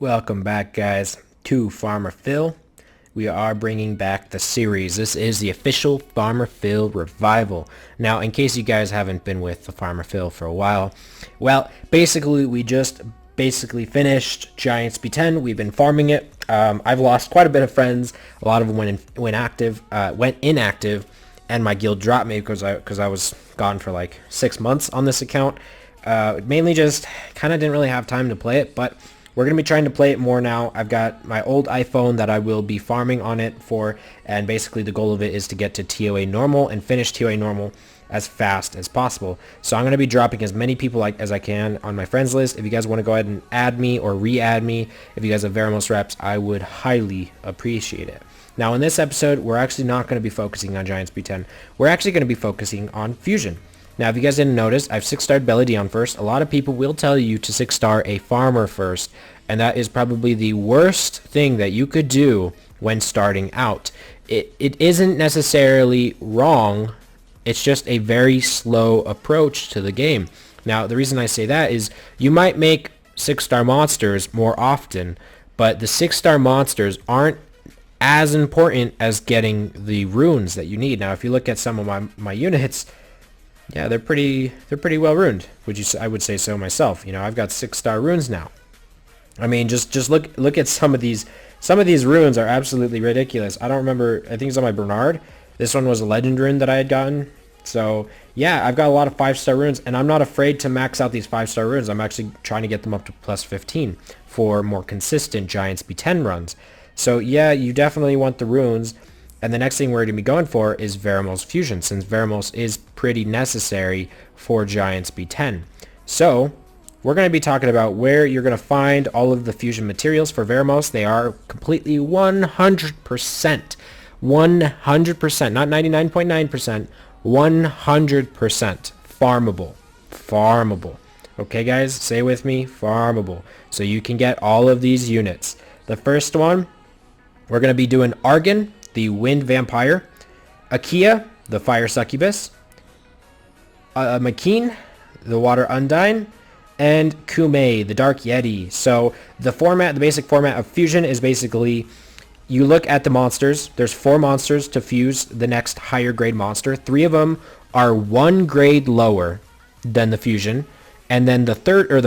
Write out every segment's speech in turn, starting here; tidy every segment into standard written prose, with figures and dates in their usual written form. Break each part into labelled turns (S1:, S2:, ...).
S1: Welcome back, guys, to Farmer Phil. We are bringing back the series. This is the official Farmer Phil revival. Now, in case you guys haven't been with the Farmer Phil for a while, well, basically, we just finished Giants B10. We've been farming it. I've lost quite a bit of friends. A lot of them went inactive, and my guild dropped me because I was gone for like 6 months on this account. Mainly just kind of didn't really have time to play it, but we're going to be trying to play it more now. I've got my old iPhone that I will be farming on it for, and basically the goal of it is to get to TOA normal and finish TOA normal as fast as possible. So I'm going to be dropping as many people as I can on my friends list. If you guys want to go ahead and add me or re-add me, if you guys have Veramos reps, I would highly appreciate it. Now in this episode, we're actually not going to be focusing on Giants B10. We're actually going to be focusing on Fusion. Now, if you guys didn't notice, I've 6-starred Belly Dion first. A lot of people will tell you to 6-star a farmer first, and that is probably the worst thing that you could do when starting out. It isn't necessarily wrong. It's just a very slow approach to the game. Now, the reason I say that is you might make 6-star monsters more often, but the 6-star monsters aren't as important as getting the runes that you need. Now, if you look at some of my units, yeah, they're pretty well ruined. I would say so myself. You know, I've got 6-star runes now. I mean, just look at some of these. Some of these runes are absolutely ridiculous. I don't remember. I think it's on my Bernard. This one was a legend rune that I had gotten. So yeah, I've got a lot of 5-star runes, and I'm not afraid to max out these 5-star runes. I'm actually trying to get them up to plus 15 for more consistent Giants B10 runs. So yeah, you definitely want the runes. And the next thing we're going to be going for is Veramos Fusion, since Veramos is pretty necessary for Giants B10. So we're going to be talking about where you're going to find all of the fusion materials for Veramos. They are completely 100%, 100%, not 99.9%, 100% farmable. Okay, guys, say with me, farmable. So you can get all of these units. The first one, we're going to be doing Argon, the Wind Vampire, Akia, the Fire Succubus, Makeen, the Water Undine, and Kume, the Dark Yeti. So the basic format of Fusion is basically you look at the monsters. There's 4 monsters to fuse the next higher grade monster. 3 of them are 1 grade lower than the Fusion. And then the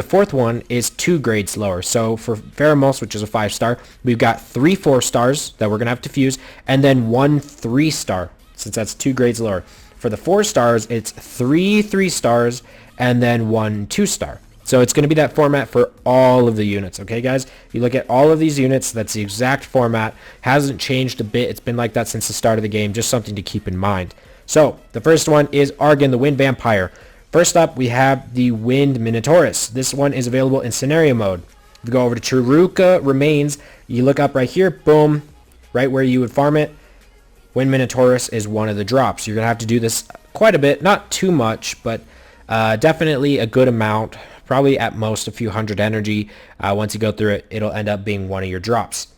S1: fourth one is 2 grades lower. So for Veramos, which is a 5-star, we've got 3 4-stars that we're going to have to fuse, and then 1 3-star, since that's 2 grades lower. For the 4-stars, it's 3 3-stars, and then 1 2-star. So it's going to be that format for all of the units, okay, guys? You look at all of these units, that's the exact format. Hasn't changed a bit. It's been like that since the start of the game. Just something to keep in mind. So the first one is Argon, the Wind Vampire. First up, we have the Wind Minotaurus. This one is available in scenario mode. If you go over to Chiruka Remains, you look up right here, boom, right where you would farm it. Wind Minotaurus is one of the drops. You're going to have to do this quite a bit, not too much, but definitely a good amount, probably at most a few hundred energy. Once you go through it, it'll end up being one of your drops.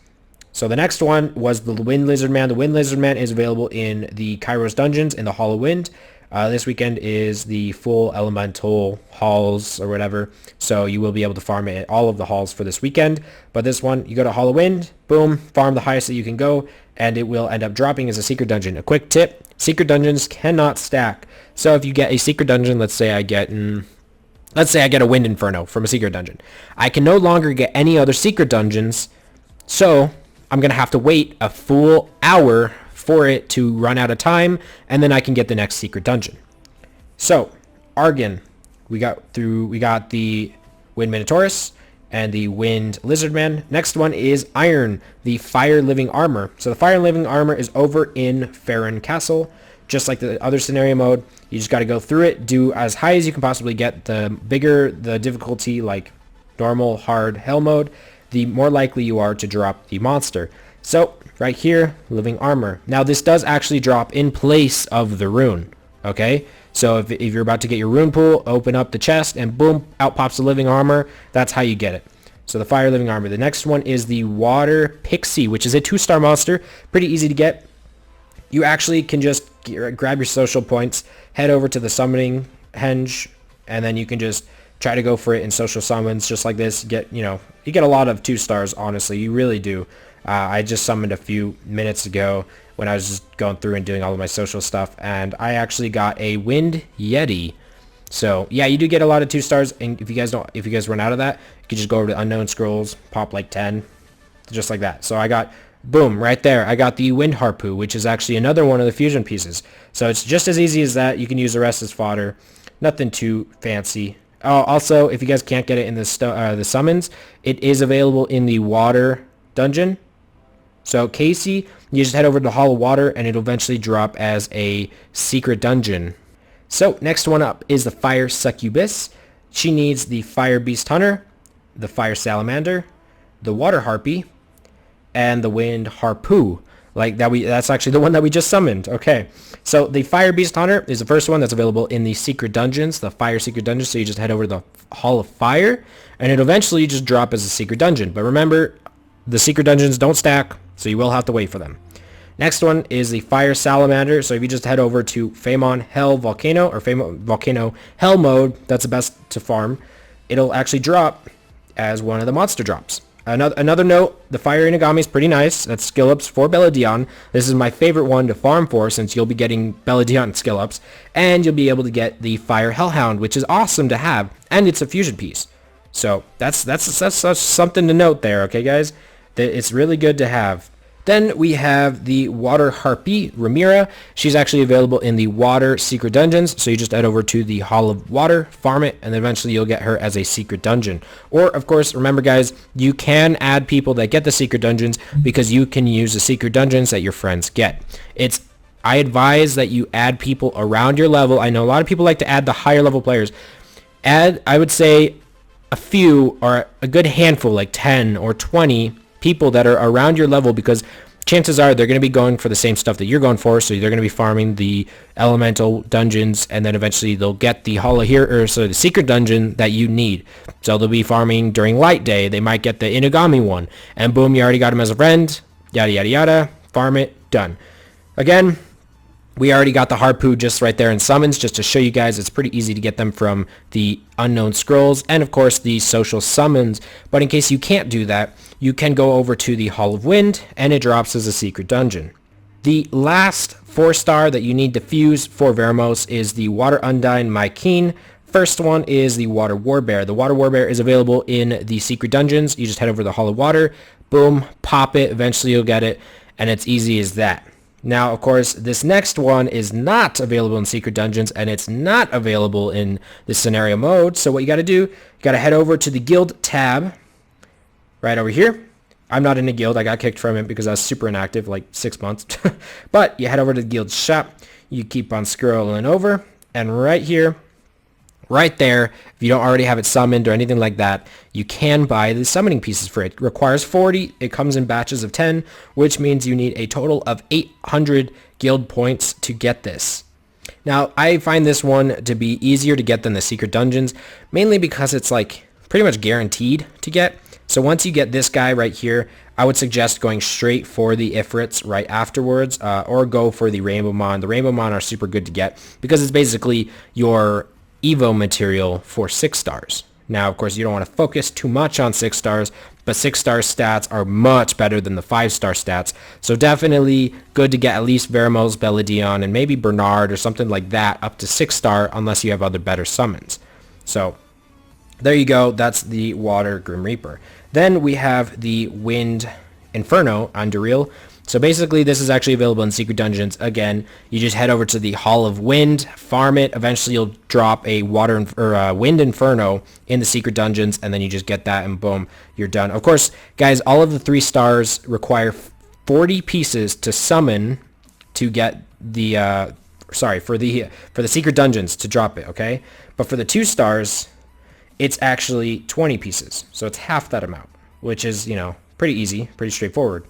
S1: So the next one was the Wind Lizardman. The Wind Lizardman is available in the Kairos Dungeons in the Hall of Wind. This weekend is the full elemental halls or whatever, so you will be able to farm it at all of the halls for this weekend. But this one, you go to Hall of Wind, boom, farm the highest that you can go, and it will end up dropping as a secret dungeon. A quick tip, secret dungeons cannot stack. So if you get a secret dungeon, let's say I get a Wind Inferno from a secret dungeon. I can no longer get any other secret dungeons, so I'm going to have to wait a full hour for it to run out of time, and then I can get the next secret dungeon. So Argon, we got the Wind Minotaurus and the Wind Lizardman. Next one is Iron, the Fire Living Armor. So the Fire Living Armor is over in Farron Castle, just like the other scenario mode. You just got to go through it, do as high as you can possibly get. The bigger the difficulty, like normal, hard, hell mode, the more likely you are to drop the monster. So right here, Living Armor. Now this does actually drop in place of the rune, okay? So if you're about to get your rune pool, open up the chest and boom, out pops the Living Armor. That's how you get it. So the Fire Living Armor. The next one is the Water Pixie, which is a 2-star monster. Pretty easy to get. You actually can just grab your social points, head over to the Summoning Henge, and then you can just Try to go for it in social summons just like this. You get a lot of 2 stars, honestly. You really do. I just summoned a few minutes ago when I was just going through and doing all of my social stuff, and I actually got a Wind Yeti. So yeah, you do get a lot of 2 stars, and if you guys run out of that, you can just go over to Unknown Scrolls, pop like 10, just like that. So I got, boom, right there, I got the Wind Harpoo, which is actually another one of the fusion pieces. So it's just as easy as that. You can use the rest as fodder. Nothing too fancy. Oh, also, if you guys can't get it in the summons, it is available in the water dungeon. So Casey, you just head over to the Hall of Water, and it'll eventually drop as a secret dungeon. So next one up is the Fire Succubus. She needs the Fire Beast Hunter, the Fire Salamander, the Water Harpy, and the Wind Harpoo. That's actually the one that we just summoned. Okay, so the Fire Beast Hunter is the first one that's available in the secret dungeons, the Fire Secret Dungeons. So you just head over to the Hall of Fire, and it'll eventually just drop as a secret dungeon. But remember, the secret dungeons don't stack, so you will have to wait for them. Next one is the Fire Salamander. So if you just head over to Famon Hell Volcano or Famon Volcano Hell mode, that's the best to farm. It'll actually drop as one of the monster drops. Another note, the Fire Inagami is pretty nice. That's skill ups for Belladon. This is my favorite one to farm for, since you'll be getting Belladon skill ups, and you'll be able to get the Fire Hellhound, which is awesome to have, and it's a fusion piece. So that's something to note there, okay guys? It's really good to have. Then we have the Water Harpy, Ramira. She's actually available in the Water Secret Dungeons, so you just head over to the Hall of Water, farm it, and then eventually you'll get her as a secret dungeon. Or, of course, remember guys, you can add people that get the secret dungeons because you can use the secret dungeons that your friends get. I advise that you add people around your level. I know a lot of people like to add the higher level players. I would say a few, or a good handful, like 10 or 20 people that are around your level, because chances are they're going to be going for the same stuff that you're going for. So they're going to be farming the elemental dungeons, and then eventually they'll get the the secret dungeon that you need. So they'll be farming during light day. They might get the Inagami one, and boom, you already got him as a friend. Yada yada yada. Farm it, done. Again, we already got the Harpoo just right there in summons, just to show you guys it's pretty easy to get them from the Unknown Scrolls and of course the social summons. But in case you can't do that, you can go over to the Hall of Wind, and it drops as a secret dungeon. The last 4-star that you need to fuse for Veramos is the Water Undyne Mycene. First one is the Water Warbear. The Water Warbear is available in the secret dungeons. You just head over to the Hall of Water, boom, pop it, eventually you'll get it, and it's easy as that. Now, of course, this next one is not available in secret dungeons, and it's not available in the scenario mode. So what you got to do, you got to head over to the guild tab right over here. I'm not in a guild. I got kicked from it because I was super inactive, like 6 months. But you head over to the guild shop. You keep on scrolling over, and right here, right there, if you don't already have it summoned or anything like that, you can buy the summoning pieces for it. It requires 40. It comes in batches of 10, which means you need a total of 800 guild points to get this. Now, I find this one to be easier to get than the secret dungeons, mainly because it's like pretty much guaranteed to get. So once you get this guy right here, I would suggest going straight for the Ifrits right afterwards, or go for the Rainbow Mon. The Rainbow Mon are super good to get because it's basically your Evo material for 6 stars. Now, of course, you don't want to focus too much on 6 stars, but 6-star stats are much better than the 5-star stats. So definitely good to get at least Veramos, Belladon, and maybe Bernard or something like that up to 6-star unless you have other better summons. So there you go. That's the Water Grim Reaper. Then we have the Wind Inferno Underreal. So basically, this is actually available in secret dungeons. Again, you just head over to the Hall of Wind, farm it. Eventually, you'll drop a Wind Inferno in the secret dungeons, and then you just get that, and boom, you're done. Of course, guys, all of the 3 stars require 40 pieces to summon to get the for the secret dungeons to drop it. Okay, but for the 2 stars, it's actually 20 pieces, so it's half that amount, which is pretty easy, pretty straightforward.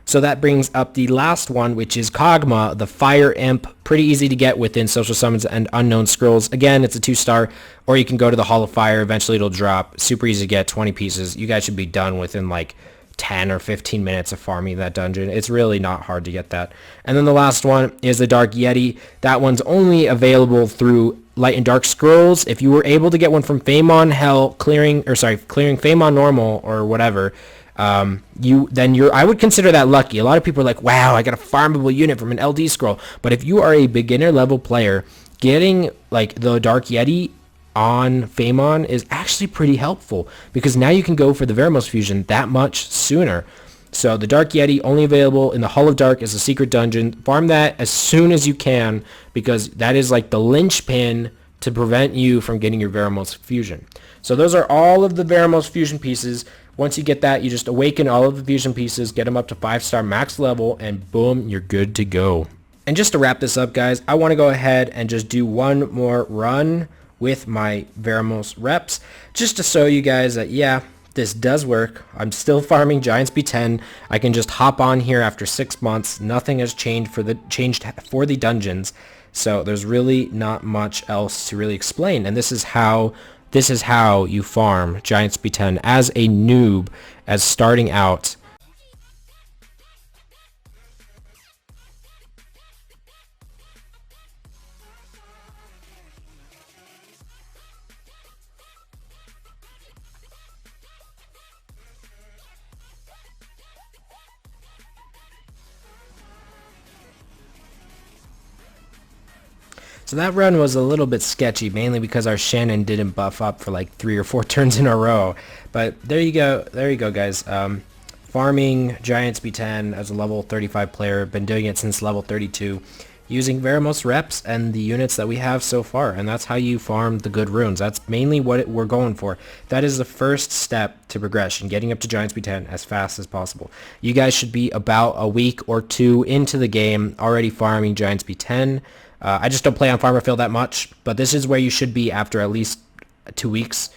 S1: So that brings up the last one, which is Kog'Maw, the Fire Imp. Pretty easy to get within Social Summons and Unknown Scrolls. Again, it's a 2-star, or you can go to the Hall of Fire. Eventually, it'll drop. Super easy to get, 20 pieces. You guys should be done within like 10 or 15 minutes of farming that dungeon. It's really not hard to get that. And then the last one is the Dark Yeti. That one's only available through light and dark scrolls, if you were able to get one from Famon Hell clearing Famon normal or whatever, I would consider that lucky. A lot of people are like, wow, I got a farmable unit from an LD scroll. But if you are a beginner level player, getting like the Dark Yeti on Famon is actually pretty helpful, because now you can go for the Veramos fusion that much sooner. So the Dark Yeti, only available in the Hall of Dark as a secret dungeon. Farm that as soon as you can, because that is like the linchpin to prevent you from getting your Veramos fusion. So those are all of the Veramos fusion pieces. Once you get that, you just awaken all of the fusion pieces, get them up to 5-star max level, and boom, you're good to go. And just to wrap this up, guys, I want to go ahead and just do one more run with my Veramos reps, just to show you guys that, yeah, this does work. I'm still farming Giants B10. I can just hop on here after 6 months. Nothing has changed for the dungeons. So there's really not much else to really explain. And this is how you farm Giants B10 as a noob, as starting out. So that run was a little bit sketchy, mainly because our Shannon didn't buff up for like 3 or 4 turns in a row. But there you go, guys. Farming Giants B10 as a level 35 player. Been doing it since level 32, using Veramos reps and the units that we have so far. And that's how you farm the good runes. That's mainly what we're going for. That is the first step to progression, getting up to Giants B10 as fast as possible. You guys should be about a week or 2 into the game already farming Giants B10. I just don't play on Farmer Phil that much, but this is where you should be after at least 2 weeks,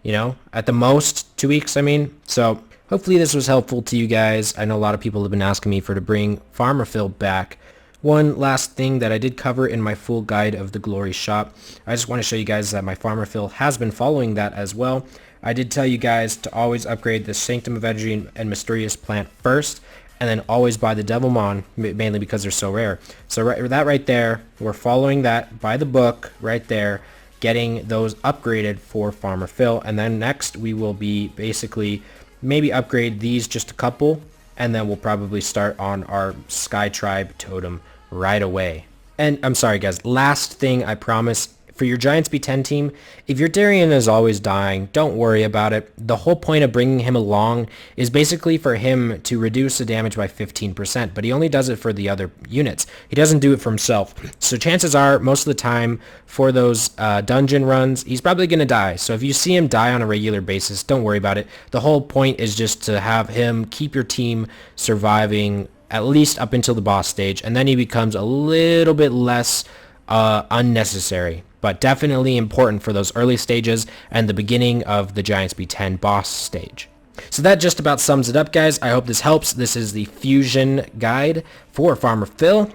S1: you know, at the most 2 weeks, I mean. So hopefully this was helpful to you guys. I know a lot of people have been asking me to bring Farmer Phil back. One last thing that I did cover in my full guide of the Glory shop, I just want to show you guys that my Farmer Phil has been following that as well. I did tell you guys to always upgrade the Sanctum of Energy and Mysterious Plant first, and then always buy the Devilmon, mainly because they're so rare. So that right there, we're following that by the book right there, getting those upgraded for Farmer Phil. And then next we will be basically maybe upgrade these just a couple, and then we'll probably start on our Sky Tribe totem right away. And I'm sorry guys, last thing I promise. For your Giants B10 team, if your Darien is always dying, don't worry about it. The whole point of bringing him along is basically for him to reduce the damage by 15%, but he only does it for the other units. He doesn't do it for himself. So chances are, most of the time, for those dungeon runs, he's probably going to die. So if you see him die on a regular basis, don't worry about it. The whole point is just to have him keep your team surviving at least up until the boss stage, and then he becomes a little bit less unnecessary, but definitely important for those early stages and the beginning of the Giants B10 boss stage. So that just about sums it up, guys. I hope this helps. This is the fusion guide for Farmer Phil.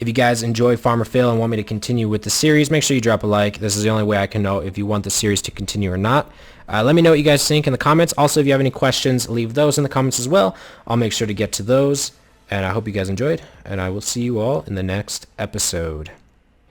S1: If you guys enjoy Farmer Phil and want me to continue with the series, make sure you drop a like. This is the only way I can know if you want the series to continue or not. Let me know what you guys think in the comments. Also, if you have any questions, leave those in the comments as well. I'll make sure to get to those. And I hope you guys enjoyed, and I will see you all in the next episode.